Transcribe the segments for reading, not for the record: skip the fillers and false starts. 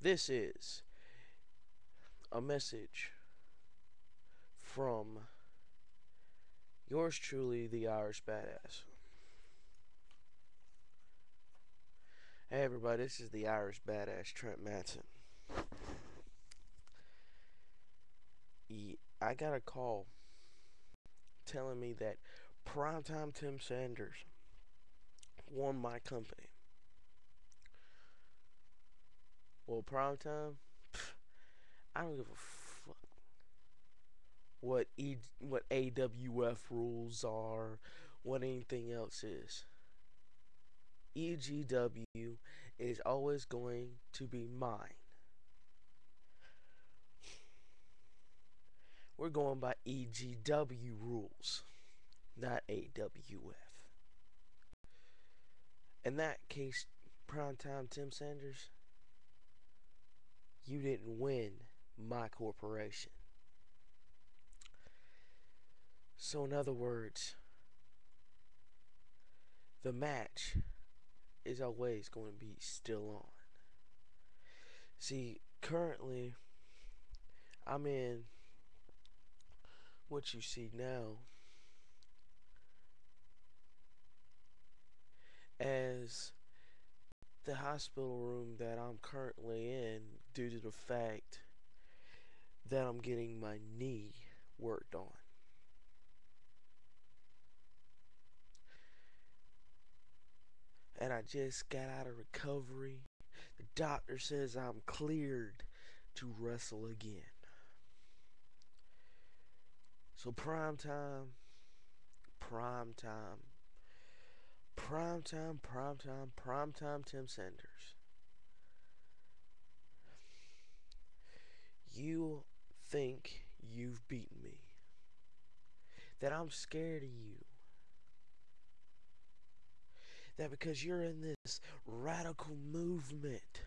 This is a message from yours truly, the Irish Badass. Hey everybody, this is the Irish Badass, Trent Matson. I got a call telling me that Primetime Tim Sanders won my company. Well, Primetime, I don't give a fuck what AWF rules are, what anything else is. EGW is always going to be mine. We're going by EGW rules, not AWF. In that case, Primetime Tim Sanders, you didn't win my corporation. So in other words, the match is always going to be still on. See, currently, I'm in what you see now as the hospital room that I'm currently in due to the fact that I'm getting my knee worked on. And I just got out of recovery. The doctor says I'm cleared to wrestle again. So prime time, prime time, prime time, prime time, prime time Tim Sanders. You think you've beaten me. That I'm scared of you. That because you're in this radical movement,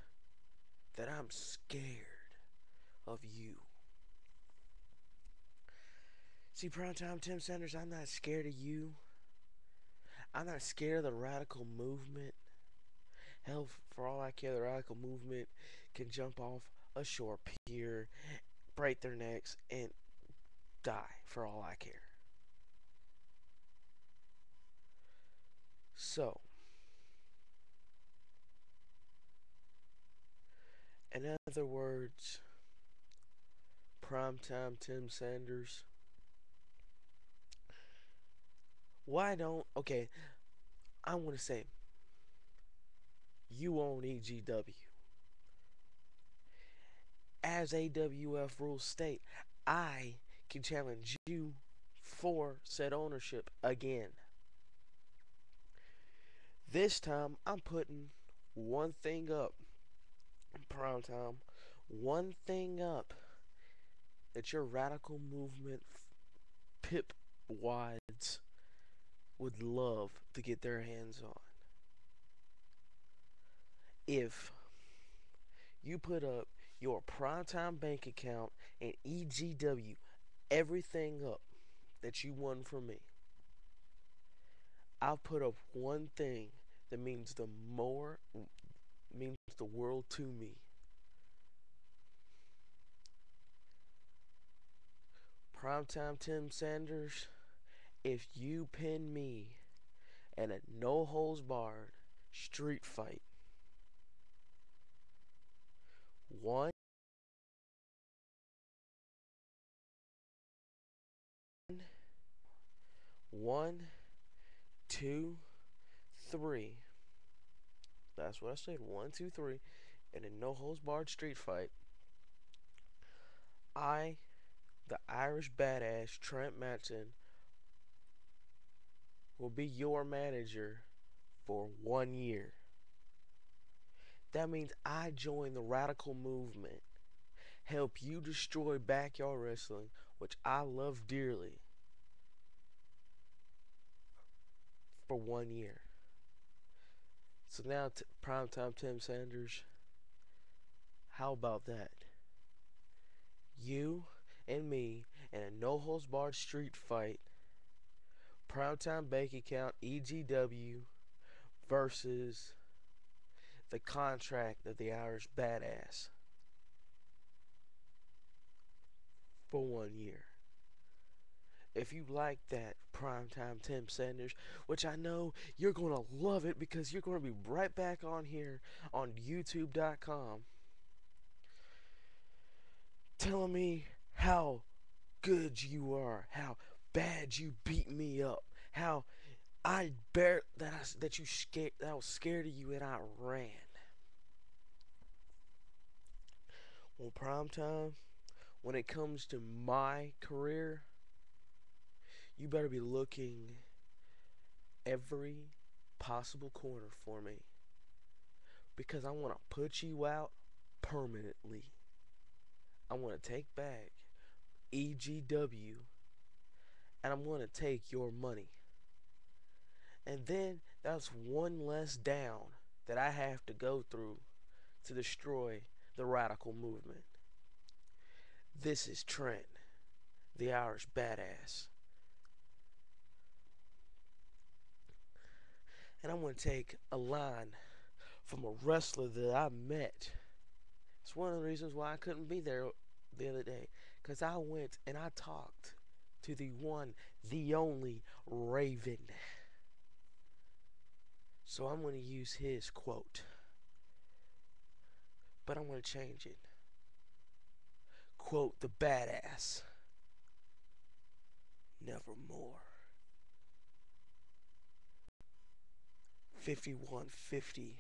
that I'm scared of you. See, primetime Tim Sanders, I'm not scared of you. I'm not scared of the radical movement. Hell, for all I care, the radical movement can jump off a shore pier, break their necks, and die for all I care. So, in other words, primetime Tim Sanders, why don't, okay, I want to say, you own EGW. As AWF rules state, I can challenge you for said ownership again. This time, I'm putting one thing up, prime time, one thing up that your radical movement pip wads would love to get their hands on. If you put up your primetime bank account and EGW everything up that you won from me, I'll put up one thing that means the world to me. Primetime Tim Sanders, if you pin me in a no holds barred street fight, one, one, two, three. That's what I said. One, two, three. In a no holds barred street fight, I, the Irish Badass Trent Matson, will be your manager for 1 year. That means I join the radical movement, help you destroy backyard wrestling, which I love dearly, for 1 year. So now, primetime Tim Sanders, how about that? You and me in a no holds barred street fight, primetime bank account EGW versus the contract of the Irish Badass. for 1 year. If you like that Primetime Tim Sanders, which I know you're going to love it because you're going to be right back on here on YouTube.com telling me how good you are, how bad you beat me up, how I bear that you scared that I was scared of you and I ran. Well, Primetime, when it comes to my career, you better be looking every possible corner for me because I want to put you out permanently. I want to take back EGW and I'm going to take your money. And then that's one less down that I have to go through to destroy the radical movement. This is Trent, the Irish badass. And I'm going to take a line from a wrestler that I met. It's one of the reasons why I couldn't be there the other day. Because I went and I talked to the one, the only Raven. So I'm going to use his quote. But I'm going to change it. Quote the badass. Nevermore. 5150.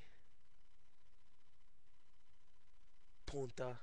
Punta